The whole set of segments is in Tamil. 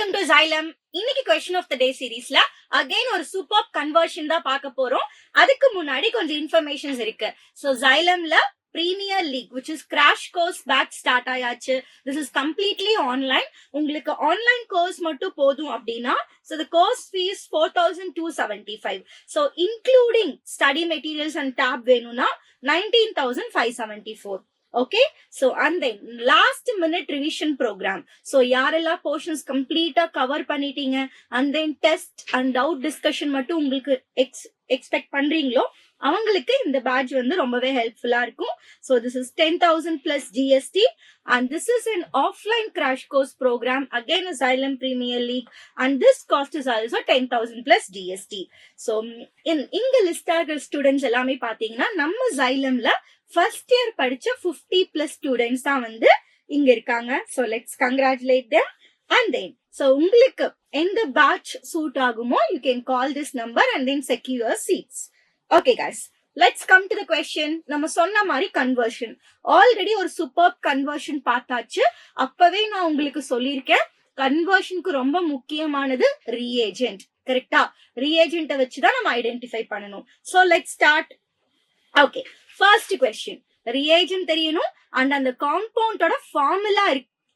Welcome to Xylem. இன்னைக்கு கொஸ்டின் ஆஃப் த டே சீரீஸ்ல அகைன் ஒரு சூப்பர் கன்வர்ஷன் தான் பார்க்க போறோம். அதுக்கு முன்னாடி கொஞ்சம் இன்ஃபர்மேஷன்ஸ் இருக்கு. ஸோ Xylemல premier league which is crash course batch start ஆயாச்சு. This is completely online. உங்களுக்கு ஆன்லைன் கோர்ஸ் மட்டும் போதும் அப்படின்னா so the course fees 4,275. so including study materials and tab வேணும்னா 19,574. okay, so and then last minute revision program. so யாரெல்லாம் portions complete-ஆ cover பண்ணிட்டீங்க and then test and doubt discussion மட்டும் உங்களுக்கு expect பண்றீங்களோ அவங்களுக்கு இந்த பேட்ச் வந்து ரொம்பவே ஹெல்ப்ஃபுல்லா இருக்கும். so this is 10,000 plus GST and this is an offline crash course program, again a Xylem Premier League, and this cost is also 10,000 plus GST. so இங்க லிஸ்ட் ஆகிற ஸ்டூடெண்ட்ஸ் எல்லாமே பாத்தீங்கன்னா நம்ம Xylemல ஃபர்ஸ்ட் இயர் படிச்ச 50 பிளஸ் ஸ்டூடெண்ட்ஸ் தான் வந்து இங்க இருக்காங்க. so let's congratulate them. and then so உங்களுக்கு எந்த பேட்ச் சூட் ஆகுமோ you can call this number and then secure your seats. okay guys, let's come to the question. நம்ம சொன்ன மாதிரி கன்வர்ஷன் ஆல்ரெடி ஒரு சூப்பர் கன்வர்ஷன் பார்த்தாச்சு. அப்பவே நான் உங்களுக்கு சொல்லியிருக்கேன் கன்வர்ஷனுக்கு ரொம்ப முக்கியமானது ரீஏஜென்ட். கரெக்டா? ரீஏஜென்ட்டை வச்சுதான் நம்ம ஐடென்டிஃபை பண்ணணும். so let's start. okay, first question, reagent தெரியணும் and அந்த காம்பவுண்டோட ஃபார்முலா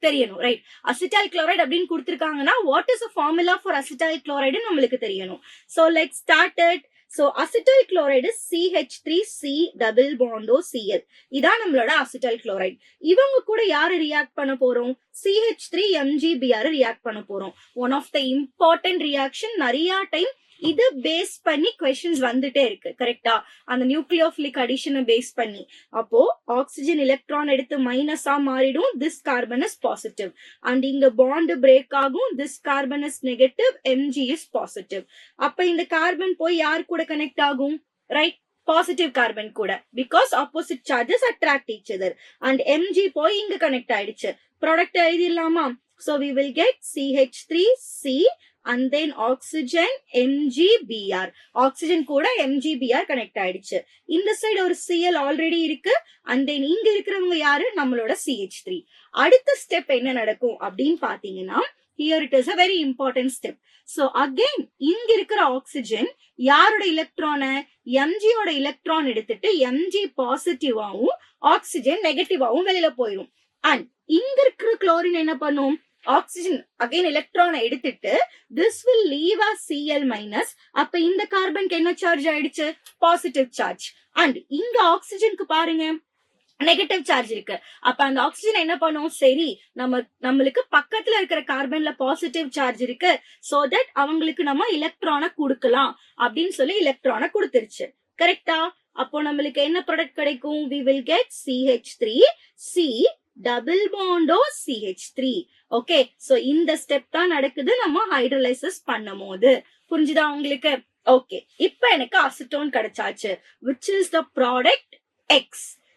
தெரியணும். ரைட்? அசிட்டைல் குளோரைடு அப்படின்னு கொடுத்திருக்காங்கன்னா what is a formula for acetyl chloride நம்மளுக்கு தெரியணும். so let's start it. so acetyl chloride CH3C double bond OCl இதான் நம்மளோட அசிட்டைல் குளோரைடு. இவங்க கூட யாரு ரியாக்ட் பண்ண போறோம்? CH3MgBr ரியாக்ட் பண்ண போறோம். One of the important reaction. நிறைய டைம் இது பேஸ் பண்ணி கொஸ்டின்ஸ் வந்துட்டே இருக்கு. கரெக்டா? அந்த நியூக்ளியோபிலிக் அடிஷனை பேஸ் பண்ணி. அப்போ ஆக்சிஜன் எலக்ட்ரான் எடுத்து மைனஸா மாறிடும். This carbon is positive and இங்க பாண்ட் பிரேக் ஆகும். This carbon is negative, Mg is positive. அப்ப இந்த கார்பன் போய் யார் கூட கனெக்ட் ஆகும்? ரைட்? பாசிட்டிவ் கார்பன் கூட. Because opposite charges attract each other. And Mg போய் இங்க கனெக்ட் ஆயிடுச்சு. ப்ராடக்ட் எழுதிடலாமா? so we will get CH3C and then oxygen MgBr. Oxygen கூட MgBr கனெக்ட் ஆயிடுச்சு. இந்த சைடு ஒரு Cl ஆல்ரெடி இருக்கு and then இங்க இருக்கிறவங்க யாரு? நம்மளோட CH3. அடுத்த ஸ்டெப் என்ன நடக்கும் அப்படின்னு பாத்தீங்கன்னா here it is a very important step. so again இங்க இருக்கிற ஆக்சிஜன் யாரோட எலக்ட்ரான? Mg ஓட எலக்ட்ரான் எடுத்துட்டு Mg பாசிட்டிவாவும் ஆக்சிஜன் நெகட்டிவாவும் வெளியில போயிடும். and இங்க இருக்கிற குளோரின் என்ன பண்ணும்? ஆக்சிஜன் அகைன் எலக்ட்ரானை எடுத்துட்டு this will leave a Cl minus. அப்ப இந்த கார்பனுக்கு என்ன சார்ஜ் ஆயிடுச்சு? Positive charge. அண்ட் இங்க ஆக்சிஜனுக்கு பாருங்க நெகட்டிவ் சார்ஜ் இருக்கு. அப்ப அந்த ஆக்சிஜன் என்ன பண்ணும்? சரி, நம்மளுக்கு பக்கத்துல இருக்கிற கார்பன்ல பாசிட்டிவ் சார்ஜ் இருக்கு, சோ தட் அவங்களுக்கு நம்ம எலக்ட்ரானை கொடுக்கலாம் அப்படின்னு சொல்லி எலக்ட்ரானை கொடுத்துருச்சு. கரெக்டா? அப்போ நம்மளுக்கு என்ன ப்ராடக்ட் கிடைக்கும்? we will get CH3C double bond CH3. Okay, so இந்த ஸ்டெப் தான் நடக்குது நம்ம ஹைட்ரோலைசிஸ் பண்ணும் போது. புரிஞ்சுதா உங்களுக்கு? ஓகே, இப்ப எனக்கு அசிட்டோன் கிடைச்சாச்சு which is the product X.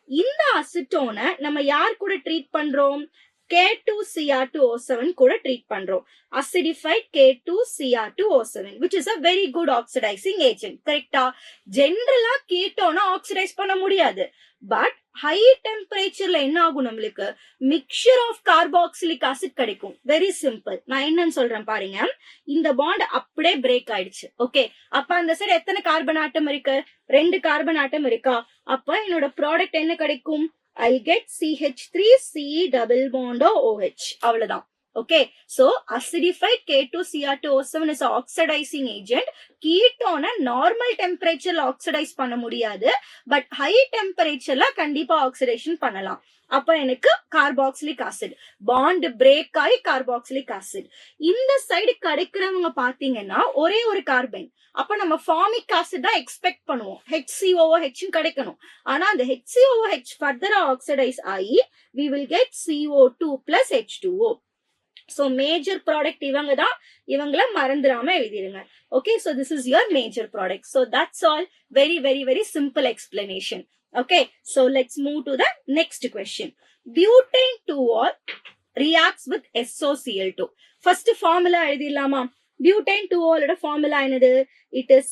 இந்த அசிட்டோனை நம்ம யார் கூட ட்ரீட் பண்றோம்? K2Cr2O7 கூட ட்ரீட் பண்றோம். acidified K2Cr2O7 which is a very good oxidizing agent. கரெக்டா? ஜெனரலா கீட்டோனை ஆக்சிடைஸ் பண்ண முடியாது. பட் ஹை டெம்பரேச்சர்ல என்ன ஆகும்? நம்மளுக்கு மிக்சர் ஆஃப் கார்பாக்சிலிக் ஆசிட் கிடைக்கும். Very simple. நான் என்னன்னு சொல்றேன் பாருங்க. இந்த பாண்ட் அப்படியே பிரேக் ஆயிடுச்சு. ஓகே, அப்ப அந்த சைடு எத்தனை கார்பன் ஆட்டம் இருக்கு? 2 கார்பன் ஆட்டம் இருக்கா? அப்ப என்னோட ப்ராடக்ட் என்ன கிடைக்கும்? I'll get CH3C double bond OH. அவ்வளவுதான். Okay, so acidified K2Cr2O7 is an oxidizing agent. கீட்டோனை நார்மல் டெம்பரேச்சர்ல ஆக்சிடைஸ் பண்ண முடியாது, பட் ஹை டெம்பரேச்சர்ல கண்டிப்பா ஆக்சிடேஷன் பண்ணலாம். அப்ப எனக்கு கார்பாக்சிலிக் ஆசிட் பாண்ட் பிரேக் ஆகி கார்பாக்சிலிக் ஆசிட். இந்த சைடு கிடைக்கிறவங்க பாத்தீங்கன்னா ஒரே ஒரு கார்பன். அப்ப நம்ம ஃபார்மிக் ஆசிட் தான் எக்ஸ்பெக்ட் பண்ணுவோம். HCOOH கிடைக்கணும். ஆனா அந்த HCOOH ஃபர்தரா ஆக்சிடைஸ் ஆகி we will get CO2 plus H2O. so major product இவங்க தான். இவங்கள மறந்துடாம எழுதிருங்க. okay, so this is your major product. so that's all. very very very simple explanation. okay, so let's move to the next question. butane 2-ol reacts with SOCl2. first formula எழுதிடலாமா? butane 2-ol ஓட formula என்னது? it is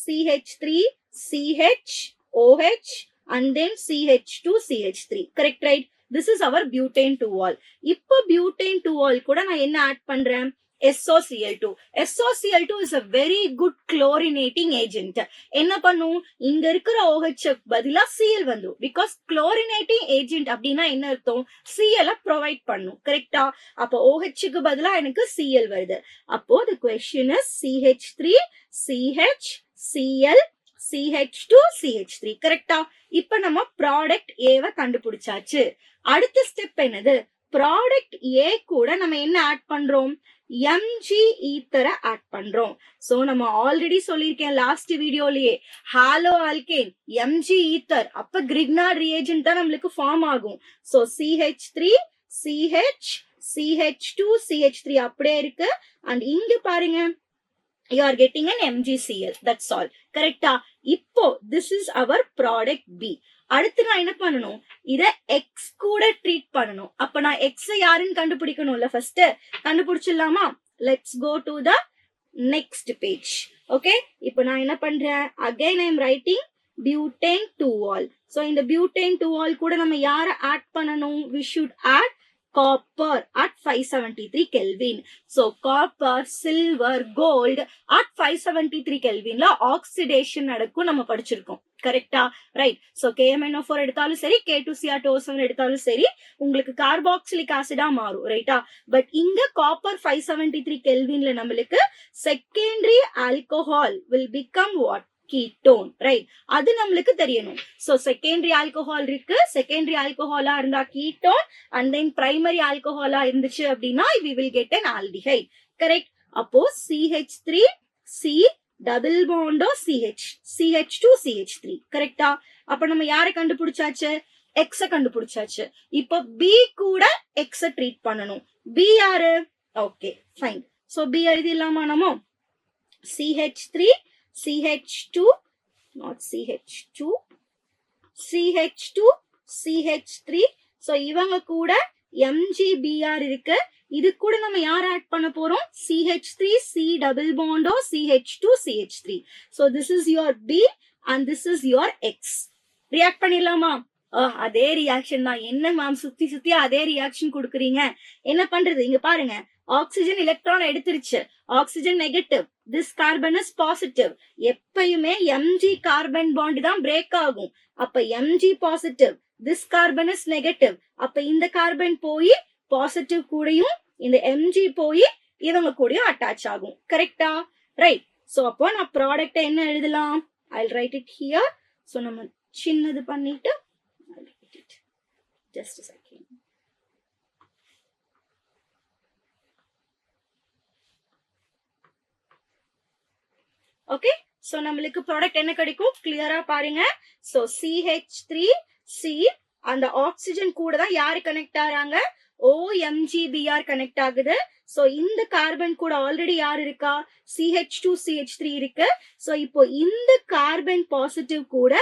CH3CHOH and then CH2CH3. correct, right? This is our butane 2-ol. இப்போ butane 2-ol கூட நான் என்ன ஆட் பண்றேன்? SOCl2. SOCl2 is a very good chlorinating agent. என்ன பண்ணும், இங்க இருக்கிற OH பதிலா Cl வந்துரும். because chlorinating agent அப்படின்னா என்ன அர்த்தம், Cl ப்ரொவைட் பண்ணும். கரெக்டா? அப்போ OH க்கு பதிலா எனக்கு Cl வருது. அப்போ the question is CH3 CH Cl CH2 CH3. கரெக்டா? இப்ப நம்ம ப்ராடக்ட் ஏவை கண்டுபிடிச்சாச்சு. அடுத்த ஸ்டெப் என்னது, ப்ராடக்ட் ஏ கூட நம்ம என்ன ஆட் பண்றோம், Mg ஈத்தரை ஆட் பண்றோம். சோ நம்ம ஆல்ரெடி சொல்லியிருக்கேன் லாஸ்ட் வீடியோலயே, ஹாலோ ஆல்கேன் Mg ஈத்தர், அப்ப கிரிக்னார்ட் ரியேஜென்ட் தான் நம்மளுக்கு ஃபார்ம் ஆகும். So CH3 CH CH2 CH3 அப்படியே இருக்கு. அண்ட் இங்க பாருங்க, you are getting an MgCl. that's all. கரெக்டா? இப்போ this is our product B. அடுத்து நான் என்ன பண்ணணும், இத X கூட ட்ரீட் பண்ணணும். அப்ப நான் X யாருன்னு கண்டுபிடிக்கணும்ல, first கண்டுபிடிச்சிடலாமா? let's go to the next page. okay, இப்போ நான் என்ன பண்றேன், again I am writing butane 2-ol. so இந்த butane 2-ol கூட நம்ம யார ஆட் பண்ணணும், we should add copper at 573 Kelvin. So copper, silver, gold at 573 Kelvin ல oxidation நடக்கும் நம்ம படிச்சிருக்கோம். கரெக்டா? ரைட். சோ KMnO4 எடுத்தாலும் சரி, K2Cr2O7 எடுத்தாலும் சரி, உங்களுக்கு கார்பாக்சிலிக் ஆசிடா மாறும். ரைட்டா? பட் இங்க காப்பர் 573 கெல்வின்ல நம்மளுக்கு secondary alcohol will become what, ketone. Right? அது நம்மளுக்கு தெரியணும். சோ செகண்டரி ஆல்கஹால் இருக்கு, செகண்டரி ஆல்கஹாலா இருந்தா ketone, and then primary ஆல்கஹாலா இருந்துச்சு அப்படின்னா we will get an aldehyde. Correct? அப்போ CH3 C டபுள் பாண்டோ CH CH2 CH3. கரெக்டா? அப்ப நம்ம யாரை கண்டுபிடிச்சாச்சு, X கண்டுபிடிச்சாச்சு. இப்போ B கூட X ட்ரீட் பண்ணணும். B யாரு? Okay fine. சோ B எழுதிடலாமா நம்ம, CH3 CH2 not CH2 CH2 CH3. So இவங்க கூட MgBr இருக்கு. இது கூட நம்ம யார் ஆட் பண்ண போறோம், CH3 C double bond or CH2 CH3. so this is your B and this is your X. React பண்ணிடலாமா? அதே ரியாக்ஷன் தான். என்ன மேம் சுத்தி சுத்தி அதே ரியாக்ஷன் கொடுக்குறீங்க, என்ன பண்றது? இங்க பாருங்க, ஆக்சிஜன் எலக்ட்ரான் எடுத்துருச்சு, oxygen negative, this carbon is positive. எப்பயுமே Mg கார்பன் பாண்ட் தான் பிரேக் ஆகும். அப்ப Mg positive, this carbon is negative. அப்ப இந்த கார்பன் போய் பாசிட்டிவ் கூடயும் இந்த Mg போய் இவங்க கூடயும் அட்டாச் ஆகும். கரெக்டா? ரைட். சோ அப்போ நான் ப்ராடக்ட் என்ன எழுதலாம், I'll write it here. So நம்ம சின்னது பண்ணிட்டு just a second. Okay, so நம்மளுக்கு ப்ராடக்ட் என்ன கிடைக்கும் கிளியரா பாருங்க. சோ CH3 C அந்த ஆக்சிஜன் கூட தான் யாரு கனெக்ட் ஆறாங்க, OMgBr கனெக்ட் ஆகுது. சோ இந்த கார்பன் கூட ஆல்ரெடி யார் இருக்கா, CH2 CH3 இருக்கு. சோ இப்போ இந்த கார்பன் பாசிட்டிவ் கூட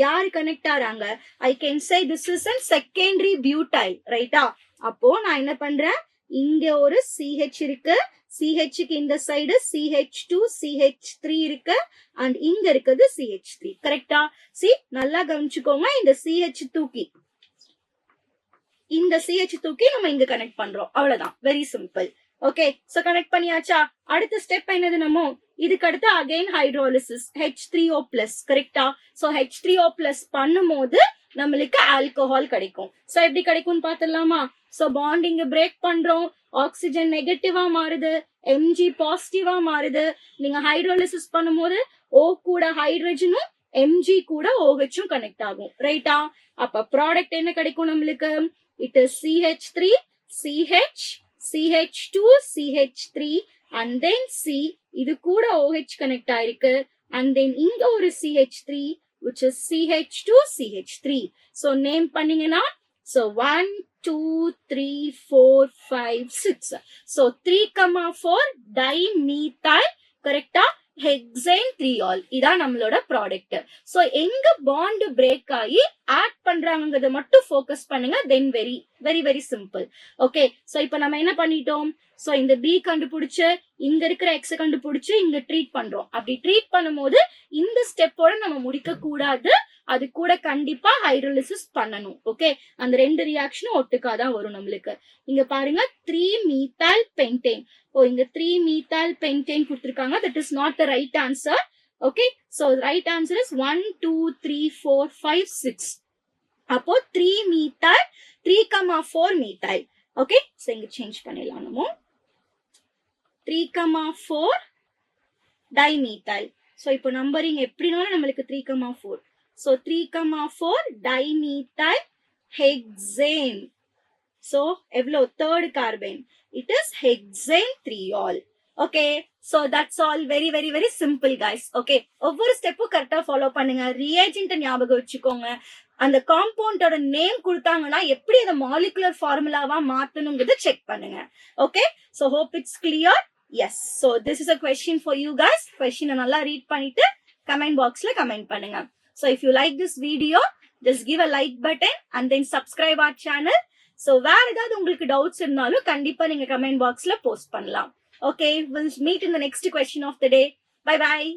யாரு connect ஆறாங்க, I can say this is a secondary butyl. ரைட்டா? அப்போ நான் என்ன பண்றேன், இங்க ஒரு CH இருக்கு, CH க்கு இந்த சைடு CH2 CH3 இருக்கு, அண்ட் இங்க இருக்குது CH3. கரெக்டா? சி நல்லா கவனிச்சுக்கோங்க, இந்த CH தூக்கி நம்ம இங்க கனெக்ட் பண்றோம். அவ்வளவுதான், very simple. Okay, so connect பண்ணியாச்சா? அடுத்த ஸ்டெப் என்னது, நம்ம இதுக்கு அடுத்து அகைன் ஹைட்ரோலிசிஸ் H3O+. கரெக்டா? சோ H3O+ பண்ணும்போது நம்மளுக்கு ஆல்கஹால் கிடைக்கும். சோ எப்படி கிடைக்கும்னு பாத்துடலாமா? சோ பாண்ட் இங்க பிரேக் பண்றோம், ஆக்சிஜன் நெகட்டிவா மாறுது, Mg பாசிட்டிவா மாறுது. நீங்க ஹைட்ரோலிசிஸ் பண்ணும்போது O கூட ஹைட்ரஜனும் Mg கூட OH கனெக்ட் ஆகும். ரைட்டா? அப்ப ப்ராடக்ட் என்ன கிடைக்கும் நம்மளுக்கு, it is CH3 CH CH2 CH3 and then C இது கூட OH கனெக்ட் ஆயிருக்கு, and then இங்க ஒரு CH3 which is CH2 CH3. so name பண்ணீங்கன்னா, so 1 2 3 4 5 6. so 3,4 dimethyl. கரெக்டா? Hexane 3-ol. இதான் நம்மளோட ப்ராடக்ட். சோ எங்க பாண்ட் பிரேக் ஆகி ஆட் பண்றாங்கறத மட்டும் ஃபோக்கஸ் பண்ணுங்க, தென் very very very simple. Okay, so இப்போ நம்ம என்ன பண்ணிட்டோம், சோ இந்த B கண்டுபிடிச்சு இங்க இருக்கிற X கண்டுபிடிச்சு இங்க ட்ரீட் பண்றோம். அப்படி ட்ரீட் பண்ணும்போது இந்த ஸ்டெப்போட நம்ம முடிக்க கூடாது, அது கூட கண்டிப்பா ஹைட்ரோலிசிஸ் பண்ணணும். ஓகே, அந்த 2 ரியாக்ஷனும் ஒட்டுக்காதான் வரும் நம்மளுக்கு. இங்க பாருங்க 3 methyl pentane. இங்க 3 methyl pentane கொடுத்திருக்காங்க. That is not the right answer. Okay, so right answer is 1 2 3 4 5 6. அப்போ 3 methyl 3,4 methyl. ஓகே, சோ இங்க சேஞ்ச் பண்ணிடலாம் நம்ம 3,4 dimethyl. ஸோ இப்போ நம்பரிங் எப்படினாலும் நம்மளுக்கு 3,4. So 3,4 dimethyl hexane. ஸோ எவ்வளோ third carbon? It is hexane 3-ol. Okay, so that's all. Very very very simple guys. Okay, ஒவ்வொரு ஸ்டெப்பும் கரெக்டாக ஃபாலோ பண்ணுங்க. ரியேஜென்ட்டை ஞாபகம் வச்சுக்கோங்க. அந்த காம்பவுண்டோட நேம் கொடுத்தாங்கன்னா எப்படி அதை மாலிகுலர் ஃபார்முலாவா மாத்தணுங்கிறத செக் பண்ணுங்க. Okay, so hope it's clear. Yes, so this is a question for you guys. கொஸ்டினை நல்லா ரீட் பண்ணிட்டு கமெண்ட் பாக்ஸ்ல கமெண்ட் பண்ணுங்க. So if you like this video, just give a like button and then subscribe our channel. So வேற ஏதாவது உங்களுக்கு டவுட்ஸ் இருந்தாலும் கண்டிப்பா நீங்க கமெண்ட் பாக்ஸ்ல போஸ்ட் பண்ணலாம். Okay, we'll meet in the next question of the day. Bye bye.